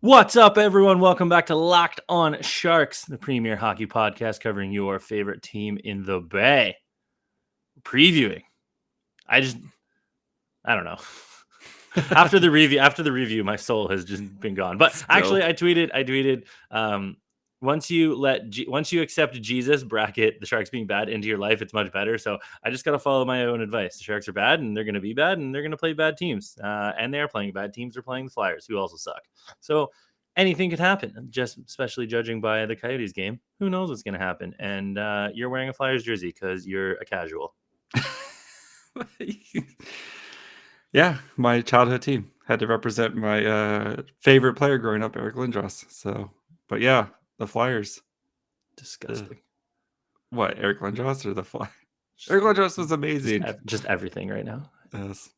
What's up, everyone? Welcome back to Locked On Sharks, the premier hockey podcast covering your favorite team in the Bay. Previewing. I don't know. After the review, my soul has just been gone. But actually, I tweeted. Once you accept Jesus bracket the Sharks being bad into your life, it's much better. So I just got to follow my own advice. The Sharks are bad, and they're going to be bad, and they're going to play bad teams. And they are playing bad teams. They're playing the Flyers, who also suck. So anything could happen. Just especially judging by the Coyotes game, who knows what's going to happen? And you're wearing a Flyers jersey because you're a casual. Yeah, my childhood team had to represent my favorite player growing up, Eric Lindros. So, but yeah, the Flyers. Disgusting. What, Eric Lindros or the Flyers? Eric Lindros was amazing. Just everything right now. Yes.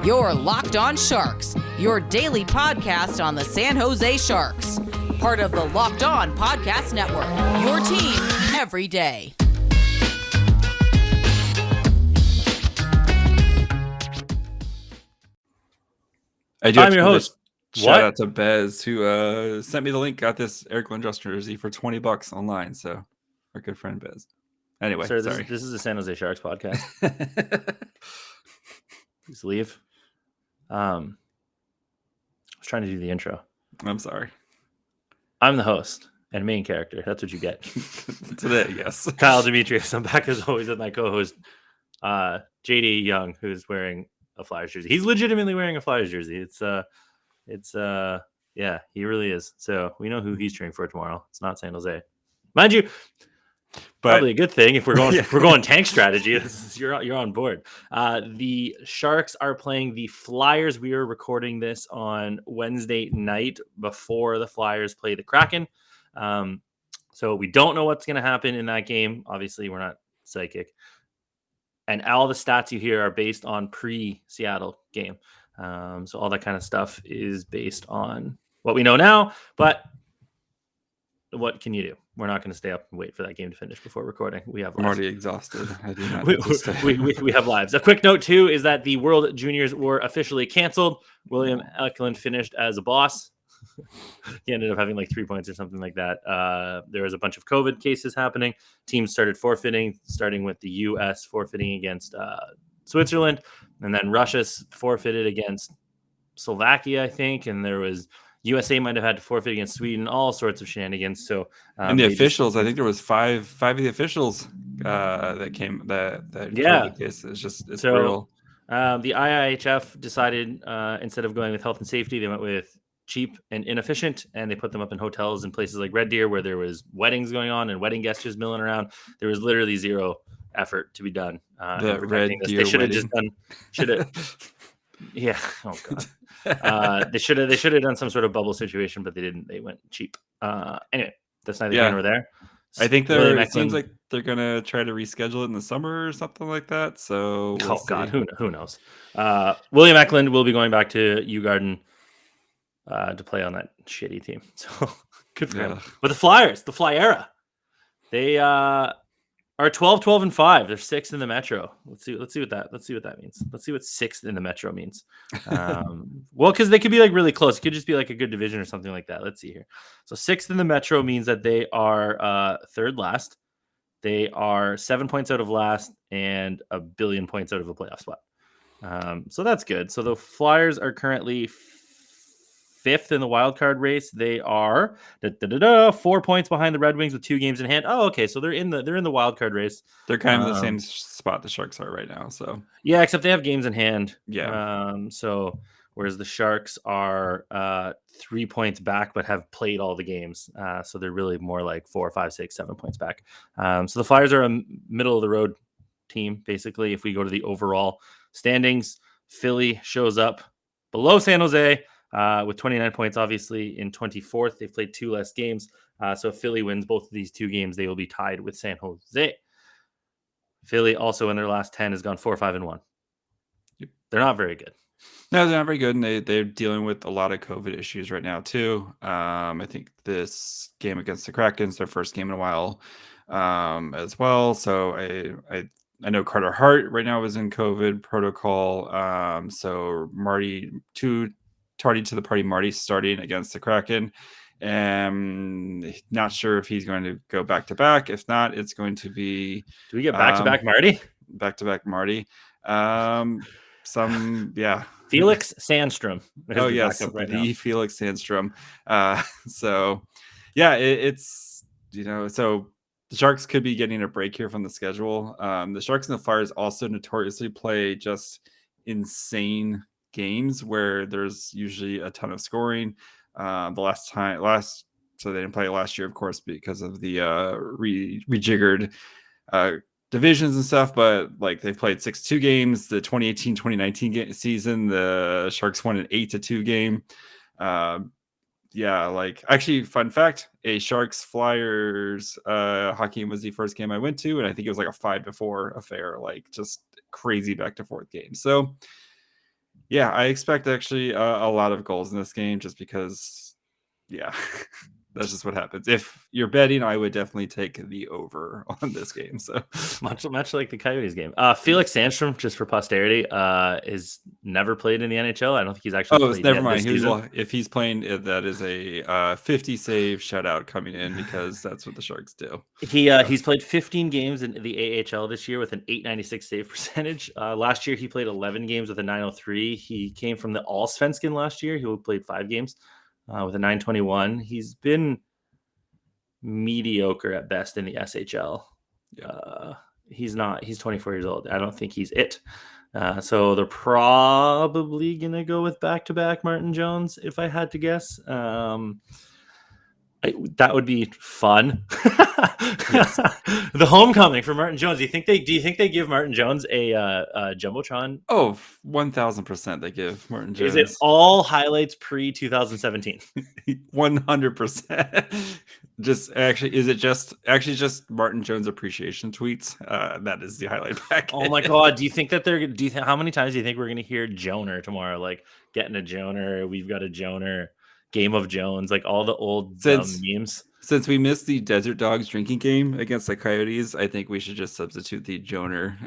You're Locked On Sharks, your daily podcast on the San Jose Sharks. Part of the Locked On Podcast Network, your team every day. I'm your host. Shout out to Bez, who sent me the link. Got this Eric Lindros jersey for $20 online. So, our good friend Bez. Anyway, Sir, sorry. This is a San Jose Sharks podcast. Please leave. I was trying to do the intro. I'm sorry. I'm the host and main character. That's what you get. Today, yes. Kyle Demetrius. I'm back as always with my co-host, JD Young, who's wearing a Flyers jersey. He's legitimately wearing a Flyers jersey. Yeah, he really is. So we know who he's cheering for tomorrow. It's not San Jose. Mind you, probably a good thing if we're going if we're going tank strategy. You're on board. The Sharks are playing the Flyers. We are recording this on Wednesday night before the Flyers play the Kraken. So we don't know what's going to happen in that game. Obviously, we're not psychic. And all the stats you hear are based on pre-Seattle game. So all that kind of stuff is based on what we know now. But what can you do? We're not going to stay up and wait for that game to finish before recording. We have lives. I'm already exhausted. I do not we have lives. A quick note, too, is that the World Juniors were officially canceled. William Eklund finished as a boss. He ended up having like 3 points or something like that. There was a bunch of COVID cases happening. Teams started forfeiting, starting with the U.S. forfeiting against Switzerland. And then Russia forfeited against Slovakia, I think. And there was USA might have had to forfeit against Sweden, all sorts of shenanigans. So, and the officials, I think there was five of the officials that came that COVID case. It's brutal. The IIHF decided instead of going with health and safety, they went with cheap and inefficient, and they put them up in hotels in places like Red Deer where there was weddings going on and wedding guests just milling around. There was literally zero effort to be done. The Red Deer they should have just done. Yeah. Oh god. They should have done some sort of bubble situation, but they didn't. They went cheap. Anyway, that's neither here nor there. I think it seems like they're gonna try to reschedule it in the summer or something like that. So God, who knows? William Eklund will be going back to Ugarden to play on that shitty team. So good for him. But the Flyers, the Flyera, they are 12-12-5. They're sixth in the Metro. Let's see what that means. Let's see what sixth in the Metro means. Well, because they could be like really close. It could just be like a good division or something like that. Let's see here. So sixth in the Metro means that they are third last. They are 7 points out of last and 1 billion points out of a playoff spot. So that's good. So the Flyers are currently fifth in the wild card race. They are 4 points behind the Red Wings with 2 games in hand. Oh, okay. So they're in the wild card race. They're kind of the same spot the Sharks are right now. So yeah, except they have games in hand. Yeah. So whereas the Sharks are 3 points back, but have played all the games. So they're really more like 4, 5, 6, 7 points back. So the Flyers are a middle of the road team, basically. If we go to the overall standings, Philly shows up below San Jose. With 29 points, obviously, in 24th. They've played 2 less games. So if Philly wins both of these 2 games, they will be tied with San Jose. Philly also in their last 10 has gone 4-5-1. They're not very good. No, they're not very good, and they're dealing with a lot of COVID issues right now, too. I think this game against the Kraken is their first game in a while as well. So I know Carter Hart right now is in COVID protocol. So Marty, too tardy to the party. Marty's starting against the Kraken. Not sure if he's going to go back to back. If not, it's going to be. Do we get back to back Marty? Back to back Marty. Felix Sandstrom. Oh yes, the Felix Sandstrom. So yeah, it's so the Sharks could be getting a break here from the schedule. The Sharks and the Flyers also notoriously play just insane games where there's usually a ton of scoring. So they didn't play last year, of course, because of the rejiggered divisions and stuff, but like they've played 6-2 games. The 2018-2019 season, the Sharks won an 8-2 game. Actually, fun fact, a Sharks Flyers hockey game was the first game I went to, and I think it was like a 5-4 affair, like just crazy back to forth game. So yeah, I expect actually a lot of goals in this game just because that's just what happens. If you're betting, I would definitely take the over on this game. So much like the Coyotes game. Felix Sandstrom, just for posterity, is never played in the NHL. I don't think he's actually. Oh, never mind. If he's playing, that is a 50 save shutout coming in because that's what the Sharks do. He's played 15 games in the AHL this year with an .896 save percentage. Last year he played 11 games with a .903. He came from the Allsvenskan last year. He played 5 games. With a .921. He's been mediocre at best in the SHL. Yeah. He's 24 years old. I don't think he's it. So they're probably going to go with back-to-back Martin Jones, if I had to guess. That would be fun. Yes. The homecoming for Martin Jones. Do you think they give Martin Jones a jumbotron? Oh, 1,000% they give Martin Jones. Is it all highlights pre 2017? 100%. Is it just Martin Jones appreciation tweets? That is the highlight package. Oh my god! Do you think that how many times do you think we're going to hear Joner tomorrow? Like getting a Joner, we've got a Joner. Game of Jones, like all the old memes. Since we missed the Desert Dogs drinking game against the Coyotes, I think we should just substitute the Joner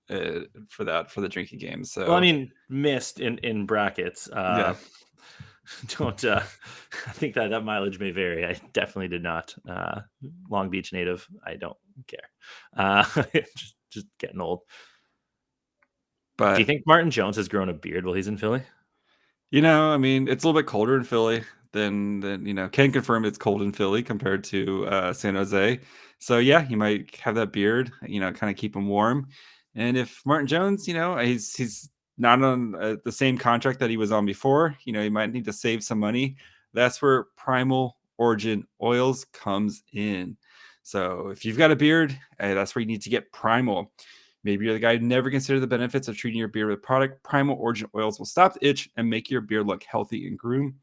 for the drinking game. So, well, I mean, missed in brackets. Don't. I think that mileage may vary. I definitely did not. Long Beach native. I don't care. Just getting old. But do you think Martin Jones has grown a beard while he's in Philly? I mean, it's a little bit colder in Philly than can confirm it's cold in Philly compared to San Jose. So yeah, he might have that beard, kind of keep him warm. And if Martin Jones, he's not on the same contract that he was on before, he might need to save some money. That's where Primal Origin Oils comes in. So if you've got a beard, that's where you need to get Primal. Maybe you're the guy who never considered the benefits of treating your beard with product. Primal Origin Oils will stop the itch and make your beard look healthy and groomed.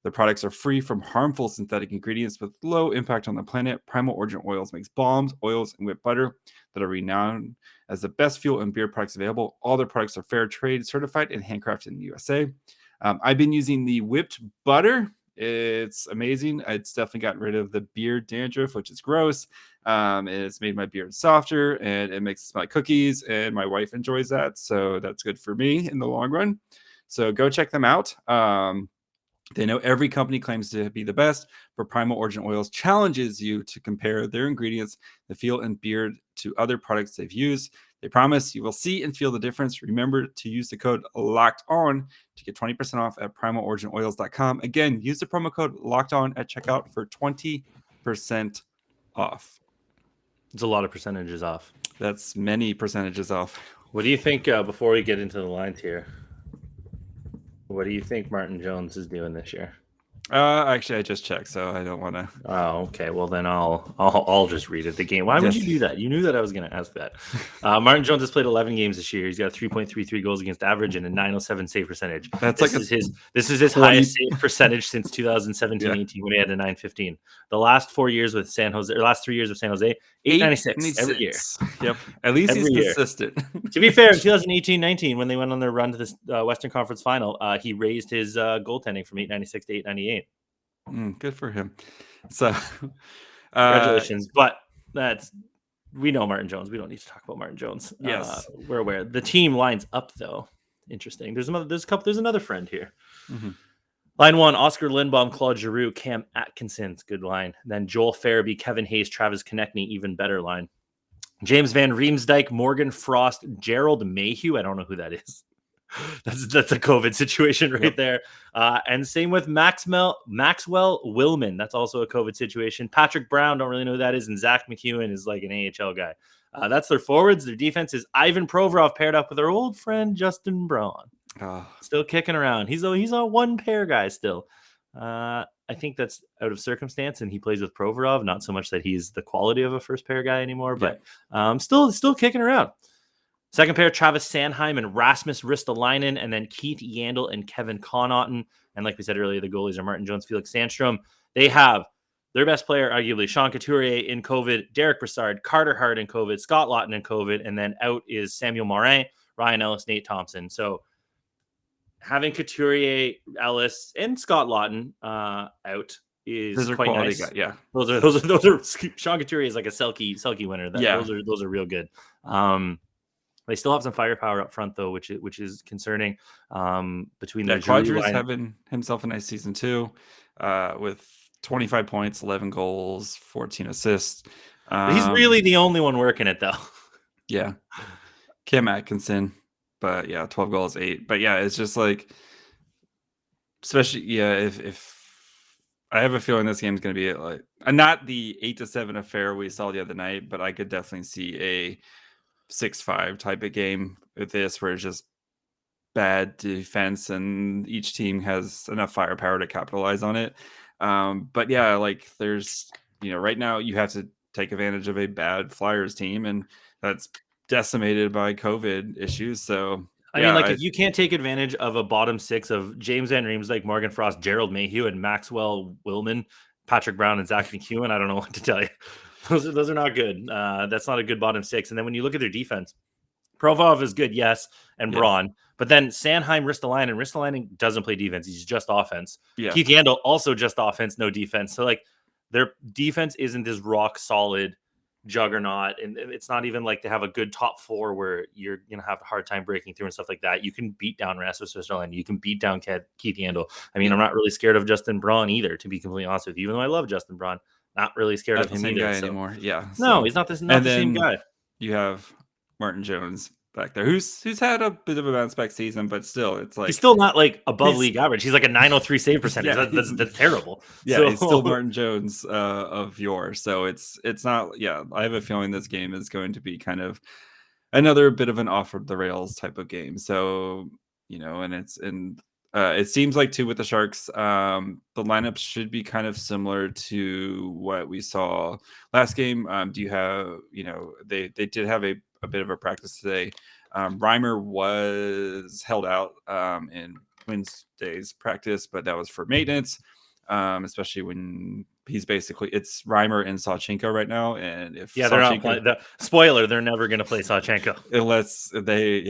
The products are free from harmful synthetic ingredients with low impact on the planet. Primal Origin Oils makes balms, oils, and whipped butter that are renowned as the best fuel and beard products available. All their products are fair trade certified and handcrafted in the USA. I've been using the whipped butter. It's amazing. It's definitely gotten rid of the beard dandruff, which is gross. It's made my beard softer, and it makes it smell like cookies, and my wife enjoys that. So that's good for me in the long run. So go check them out. They know every company claims to be the best, but Primal Origin Oils challenges you to compare their ingredients, the feel and beard to other products they've used. They promise you will see and feel the difference. Remember to use the code LOCKEDON to get 20% off at primaloriginoils.com. Again, use the promo code LOCKEDON at checkout for 20% off. It's a lot of percentages off. That's many percentages off. What do you think, before we get into the lines here, what do you think Martin Jones is doing this year? Actually, I just checked, so I don't want to. Oh, okay. Well, then I'll just read it. The game. Why would you do that? You knew that I was going to ask that. Martin Jones has played 11 games this year. He's got 3.33 goals against average and a .907 save percentage. This is his highest save percentage since 2017-18 when he had a .915. The last 4 years with San Jose, or last 3 years with San Jose, .896 every year. Yep. At least he's consistent. To be fair, in 2018-19, when they went on their run to the Western Conference Final, he raised his goaltending from .896 to .898. Good for him. So congratulations. But we know Martin Jones. We don't need to talk about Martin Jones. Yes. We're aware. The team lines up though. Interesting. There's another friend here. Mm-hmm. Line 1, Oscar Lindbaum, Claude Giroux, Cam Atkinson's good line. Then Joel Farabee, Kevin Hayes, Travis Konechny, even better line. James Van Riemsdyk, Morgan Frost, Gerald Mayhew. I don't know who that is. That's a COVID situation right there. And same with Maxwell Willman. That's also a COVID situation. Patrick Brown, don't really know who that is. And Zach McEwen is like an AHL guy. That's their forwards. Their defense is Ivan Provorov paired up with our old friend Justin Braun. Still kicking around. He's a one pair guy still. I think that's out of circumstance, and he plays with Provorov. Not so much that he's the quality of a first pair guy anymore, but still kicking around. Second pair, Travis Sanheim and Rasmus Ristolainen, and then Keith Yandel and Kevin Connaughton. And like we said earlier, the goalies are Martin Jones, Felix Sandstrom. They have their best player, arguably, Sean Couturier in COVID, Derek Brassard, Carter Hart in COVID, Scott Lawton in COVID, and then out is Samuel Morin, Ryan Ellis, Nate Thompson. So having Couturier, Ellis, and Scott Lawton out is quite nice. Guy, yeah, those are Sean Couturier is like a Selke winner. Those are real good. They still have some firepower up front though, which is concerning. Between the Quadri's having himself a nice season too, with 25 points, 11 goals, 14 assists. He's really the only one working it though. Yeah, Cam Atkinson. But 12 goals, 8. But it's just like, especially if I have a feeling this game is going to be like not the 8-7 affair we saw the other night, but I could definitely see a 6-5 type of game with this, where it's just bad defense and each team has enough firepower to capitalize on it. But there's right now you have to take advantage of a bad Flyers team, and that's decimated by COVID issues. So if you can't take advantage of a bottom six of James Van Riemsdyk, Morgan Frost, Gerald Mayhew, and Maxwell Willman, Patrick Brown, and Zach McEwen, I don't know what to tell you. Those are not good. That's not a good bottom six. And then when you look at their defense, Provorov is good, yes, and Braun. But then Sanheim, Ristolainen doesn't play defense. He's just offense. Yeah. Keith Yandel, also just offense, no defense. So their defense isn't this rock solid juggernaut, and it's not even like they have a good top four where you're gonna have a hard time breaking through and stuff like that. You can beat down Rasmus Ristolainen, you can beat down Keith Yandel. I mean, I'm not really scared of Justin Braun either, to be completely honest with you, even though I love Justin Braun. Not really scared of him either. Anymore. Yeah. No, he's not the same guy. You have Martin Jones back there, who's had a bit of a bounce back season, but still, it's like he's still not like above league average. He's like a 903 save percentage. That's terrible. Yeah, he's still Martin Jones of yore. So it's not. Yeah, I have a feeling this game is going to be kind of another bit of an off the rails type of game. So and it seems like too with the Sharks, the lineups should be kind of similar to what we saw last game. Do you have they did have a bit of a practice today. Reimer was held out in Wednesday's practice, but that was for maintenance, especially when he's it's Reimer and Sawchenko right now. And if they're not playing, spoiler, they're never going to play Sawchenko unless they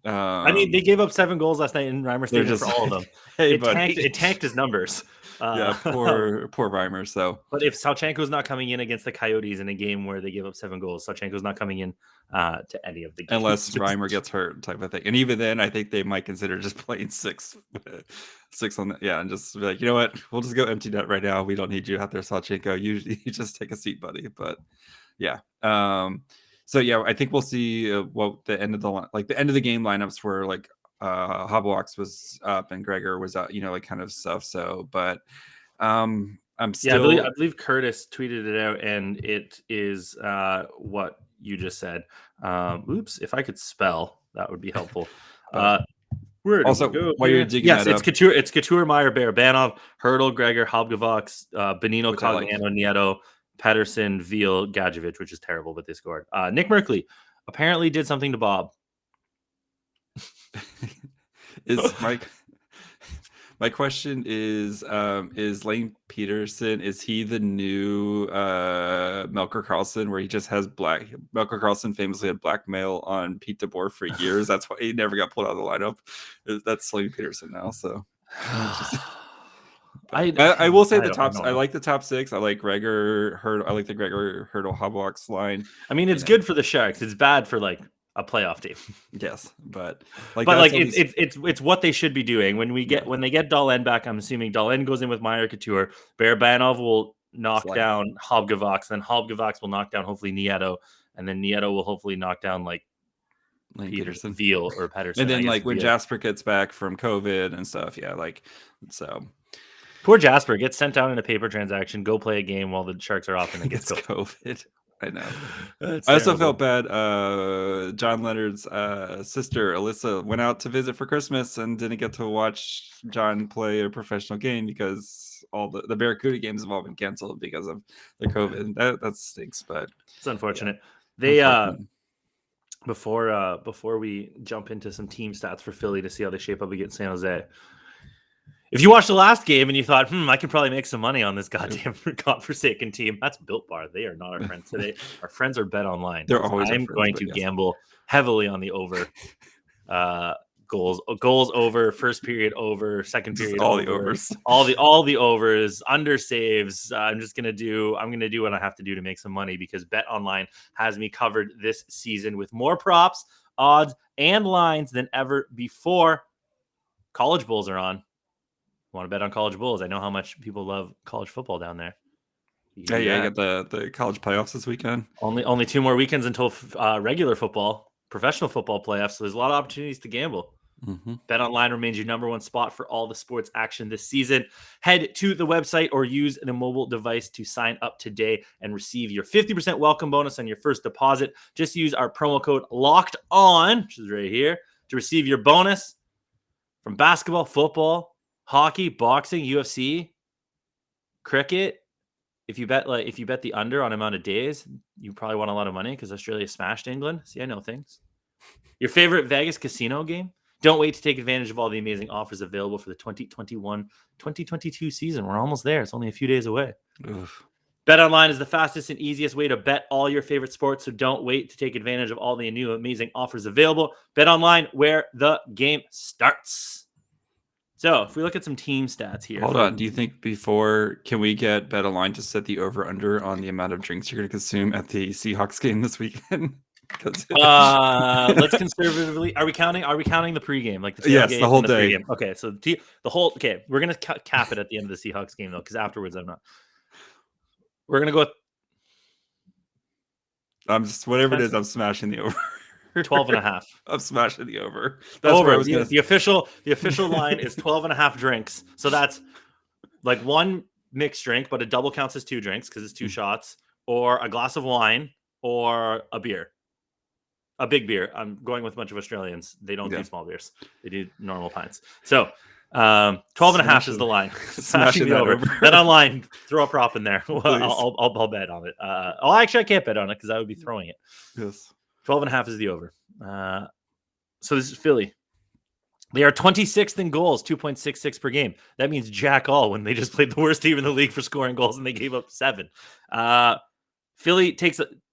I mean, they gave up 7 goals last night in Reimer Stadium for all of them. It tanked his numbers. Poor Reimer. So, but if Sawchenko's not coming in against the Coyotes in a game where they give up 7 goals, Sawchenko's not coming in to any of the games unless Reimer gets hurt, type of thing. And even then, I think they might consider just playing 6 on the and just be like, you know what, we'll just go empty net right now. We don't need you out there, Sawchenko. You just take a seat, buddy. But so I think we'll see what the end of the game lineups were like. Hobbox was up and Gregor was out, kind of stuff. So, but I'm still. I believe Curtis tweeted it out, and it is what you just said. Oops, if I could spell, that would be helpful. Where also, while you're digging it's Couture, it's Couture, Meyer, Barabanov, Hurdle, Gregor, Hobgovox, Benino, Cogliano, Nieto, Pedersen, Veal, Gadjevich, which is terrible, but they scored. Nick Merkley apparently did something to Bob. Is my question is Lane Peterson, is he the new Melker Karlsson, where he just has black? Melker Karlsson famously had blackmail on Pete DeBoer for years. That's why he never got pulled out of the lineup. That's Lane Peterson now. So I will say I the don't- I top. don't I know. like the top 6. I like Gregor Hurdle. I like the Gregor Hurdle Hobbox line. I mean, it's good for the Sharks. It's bad for like a playoff team. Yes, but But it's what they should be doing when they get Dahlin back. I'm assuming Dahlin goes in with Meyer Couture. Barabanov will knock down Hobgavox, then Hobgavox will knock down hopefully Nieto, and then Nieto will hopefully knock down like Peterson, Veal or Pedersen. And then like when Jasper gets back from COVID and stuff, so poor Jasper gets sent down in a paper transaction. Go play a game while the Sharks are off, and then gets COVID. I know. I also felt bad. John Leonard's sister Alyssa went out to visit for Christmas and didn't get to watch John play a professional game because all the Barracuda games have all been canceled because of the COVID. That stinks, but it's unfortunate. Yeah. Before we jump into some team stats for Philly to see how they shape up against San Jose. If you watched the last game and you thought, I can probably make some money on this goddamn godforsaken team, that's Built Bar. They are not our friends today. Our friends are Bet Online. They're always. I'm going to gamble heavily on the over. Goals over, first period over, second period all over, the overs, all the overs, under saves. I'm gonna do what I have to do to make some money because Bet Online has me covered this season with more props, odds, and lines than ever before. College Bulls are on. Want to bet on college Bulls? I know how much people love college football down there. Yeah, you got the college playoffs this weekend. Only 2 more weekends until regular football, professional football playoffs. So there's a lot of opportunities to gamble. Mm-hmm. Bet Online remains your number one spot for all the sports action this season. Head to the website or use a mobile device to sign up today and receive your 50% welcome bonus on your first deposit. Just use our promo code Locked On, which is right here, to receive your bonus from basketball, football, hockey, boxing, UFC, cricket. If you bet the under on amount of days, you probably want a lot of money because Australia smashed England. See, I know things. Your favorite Vegas casino game? Don't wait to take advantage of all the amazing offers available for the 2021-2022 season. We're almost there. It's only a few days away. Oof. BetOnline is the fastest and easiest way to bet all your favorite sports, so don't wait to take advantage of all the new amazing offers available. BetOnline, where the game starts. So, if we look at some team stats here. Hold on. Do you think can we get BetOnline to set the over-under on the amount of drinks you're going to consume at the Seahawks game this weekend? Let's conservatively. Are we counting the pregame, like the yes, the whole day? Pregame? Okay, so the whole. Okay, we're gonna cap it at the end of the Seahawks game though, because afterwards I'm not. We're gonna go with. I'm just whatever it is. I'm smashing the over. 12.5. I'm smashing the over. That's over. The official line is 12.5 drinks. So that's like one mixed drink, but a double counts as 2 drinks because it's 2 shots, or a glass of wine, or a beer. A big beer. I'm going with a bunch of Australians. They don't do small beers. They do normal pints. So 12.5 is the line. Smashing the over. Bet Online. Throw a prop in there. I'll bet on it. Actually, I can't bet on it because I would be throwing it. Yes. 12.5 is the over. So this is Philly. They are 26th in goals, 2.66 per game. That means jack all when they just played the worst team in the league for scoring goals and they gave up 7. Philly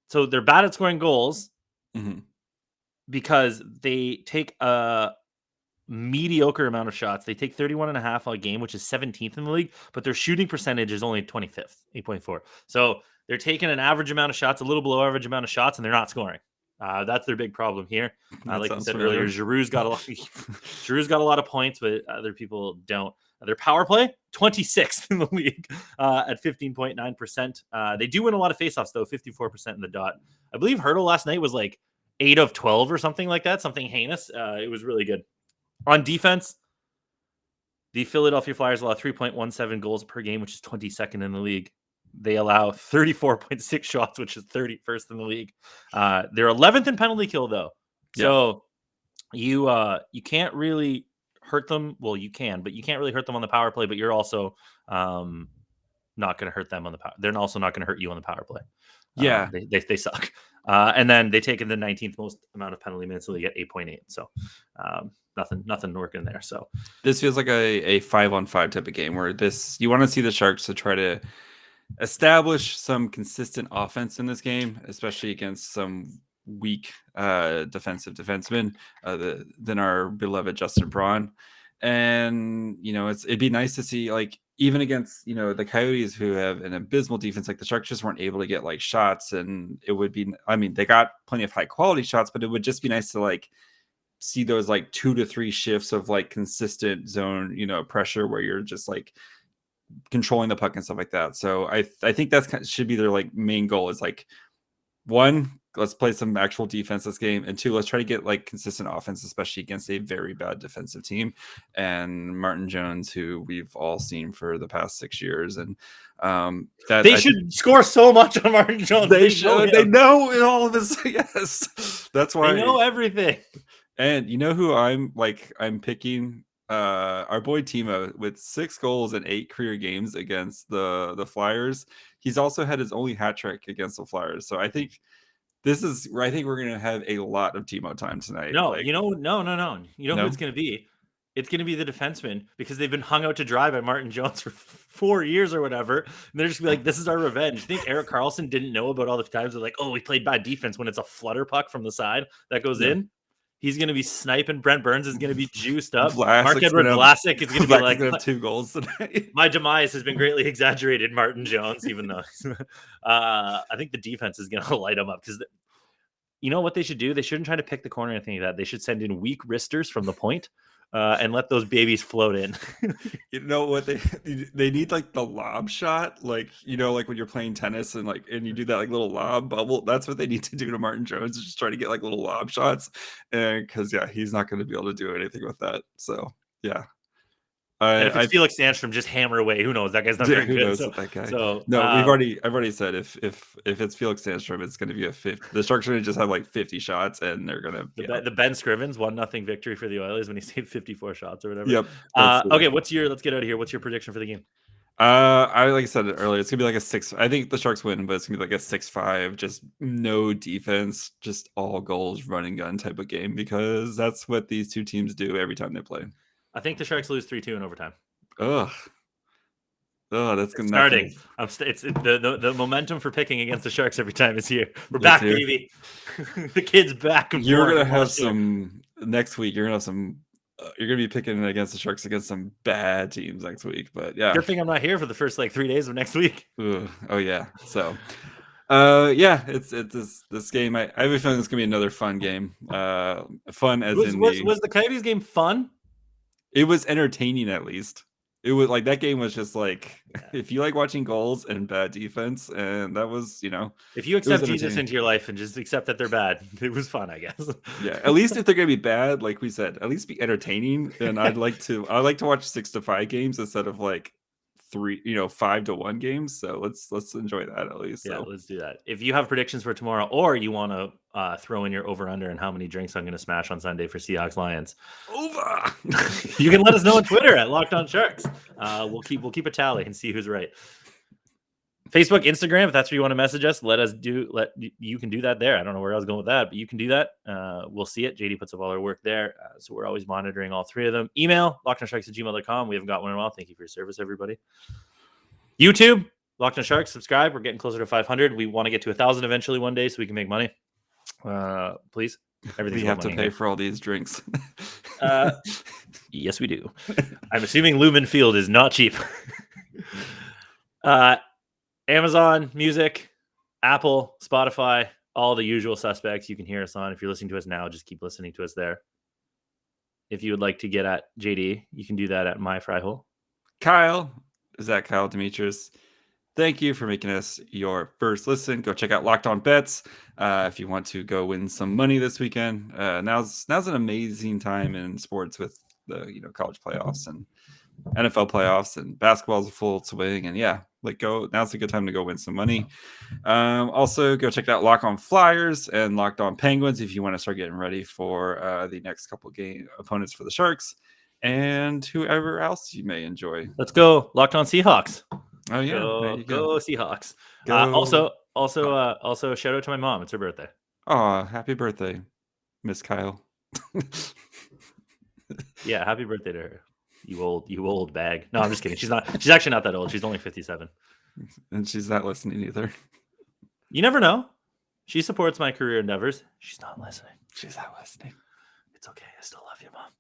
so they're bad at scoring goals. Mm-hmm. Because they take a mediocre amount of shots. They take 31.5 a game, which is 17th in the league, but their shooting percentage is only 25th, 8.4. So they're taking an average amount of shots, a little below average amount of shots, and they're not scoring. That's their big problem here. Like I said earlier, Giroux's got a lot of points, but other people don't. Their power play, 26th in the league at 15.9%. They do win a lot of faceoffs, though, 54% in the dot. I believe Hurdle last night was like 8 of 12 or something like that, something heinous. It was really good. On defense, the Philadelphia Flyers allow 3.17 goals per game, which is 22nd in the league. They allow 34.6 shots, which is 31st in the league. They're 11th in penalty kill, though. So you can't really hurt them. Well, you can, but you can't really hurt them on the power play. But you're also not going to hurt them on the power. They're also not going to hurt you on the power play. Yeah, they suck. And then they take in the 19th most amount of penalty minutes, so they get 8.8. So nothing working there. So this feels like a 5-on-5 type of game where you want to see the Sharks to try to establish some consistent offense in this game, especially against some weak defensive defensemen than our beloved Justin Braun. And it'd be nice to see, like, even against, the Coyotes, who have an abysmal defense, like the Sharks just weren't able to get like shots, and it would be, I mean, they got plenty of high quality shots, but it would just be nice to like see those like 2 to 3 shifts of like consistent zone, pressure where you're just like controlling the puck and stuff like that. So I think should be their like main goal is like, one, let's play some actual defense this game, and two, let's try to get like consistent offense, especially against a very bad defensive team and Martin Jones, who we've all seen for the past 6 years. And that they should score so much on Martin Jones. They should. They know in all of this. Yes, that's why they know everything. And you know who I'm picking? Our boy Timo with 6 goals in 8 career games against the Flyers. He's also had his only hat trick against the Flyers. So I think this is where I think we're gonna have a lot of Timo time tonight. No, no. You know who it's gonna be? It's gonna be the defenseman, because they've been hung out to dry by Martin Jones for 4 years or whatever. And they're just gonna be like, this is our revenge. You think Erik Karlsson didn't know about all the times they're like, oh, we played bad defense when it's a flutter puck from the side that goes in? He's going to be sniping. Brent Burns is going to be juiced up. Marc-Edouard Vlasic is going to be like, have 2 goals tonight. My demise has been greatly exaggerated, Martin Jones, even though I think the defense is going to light him up, because you know what they should do? They shouldn't try to pick the corner or anything like that. They should send in weak wristers from the point and let those babies float in. You know what they need, like the lob shot, like like when you're playing tennis and you do that like little lob bubble. That's what they need to do to Martin Jones, is just try to get like little lob shots, and because he's not going to be able to do anything with that. So and if it's Felix Sandstrom, just hammer away. Who knows? That guy's not very good. Who knows that guy? So no, I've already said if it's Felix Sandstrom, it's going to be a 50. The Sharks are going to just have like 50 shots, and they're going to the Ben Scrivens 1-0 victory for the Oilers when he saved 54 shots or whatever. Yep. Okay, let's get out of here. What's your prediction for the game? Like I said earlier, it's gonna be like a 6. I think the Sharks win, but it's gonna be like a 6-5, just no defense, just all goals, running gun type of game, because that's what these two teams do every time they play. I think the Sharks lose 3-2 in overtime. Ugh, that's gonna starting. It's the momentum for picking against the Sharks every time is here. We're back, baby. The kid's back. You're gonna have some next week. You're gonna have some. You're gonna be picking against the Sharks against some bad teams next week, but yeah. Good thing I'm not here for the first 3 days of next week. Oh yeah. So, it's this game. I have a feeling it's gonna be another fun game. Fun as was the Coyotes game fun? It was entertaining, at least. It was like that game was just like, if you like watching goals and bad defense, and that was, if you accept Jesus into your life and just accept that they're bad, it was fun, I guess. Yeah, at least if they're gonna be bad, like we said, at least be entertaining. And I like to watch 6-5 games instead of like 5-1 games. So let's enjoy that at least. Yeah, let's do that. If you have predictions for tomorrow, or you want to throw in your over under and how many drinks I'm going to smash on Sunday for Seahawks Lions, over, you can let us know on Twitter at Locked On Sharks. We'll keep a tally and see who's right. Facebook, Instagram, if that's where you want to message us, you can do that there. I don't know where I was going with that, but you can do that. We'll see it. JD puts up all our work there. So we're always monitoring all 3 of them. Email, lockedonsharks@gmail.com. We haven't got one in a while. Thank you for your service, everybody. YouTube, Locked On Sharks, subscribe. We're getting closer to 500. We want to get to 1,000 eventually one day so we can make money. Please. We have to pay for all these drinks. Yes, we do. I'm assuming Lumen Field is not cheap. Amazon Music, Apple, Spotify, all the usual suspects you can hear us on. If you're listening to us now, just keep listening to us there. If you would like to get at JD, you can do that at My Fry Hole. Kyle, is that Kyle Demetrius? Thank you for making us your first listen. Go check out Locked On Bets if you want to go win some money this weekend. Now's an amazing time in sports with the college playoffs and NFL playoffs, and basketball's in full swing. And now's a good time to go win some money. Also, go check out Lock On Flyers and Locked On Penguins if you want to start getting ready for the next couple game opponents for the Sharks and whoever else you may enjoy. Let's go Locked On Seahawks. Oh yeah, go Seahawks. Also, shout out to my mom. It's her birthday. Oh, happy birthday, Miss Kyle. Yeah, happy birthday to her. You old bag. No, I'm just kidding. She's actually not that old. She's only 57. And she's not listening either. You never know. She supports my career endeavors. She's not listening. She's not listening. It's okay. I still love you, Mom.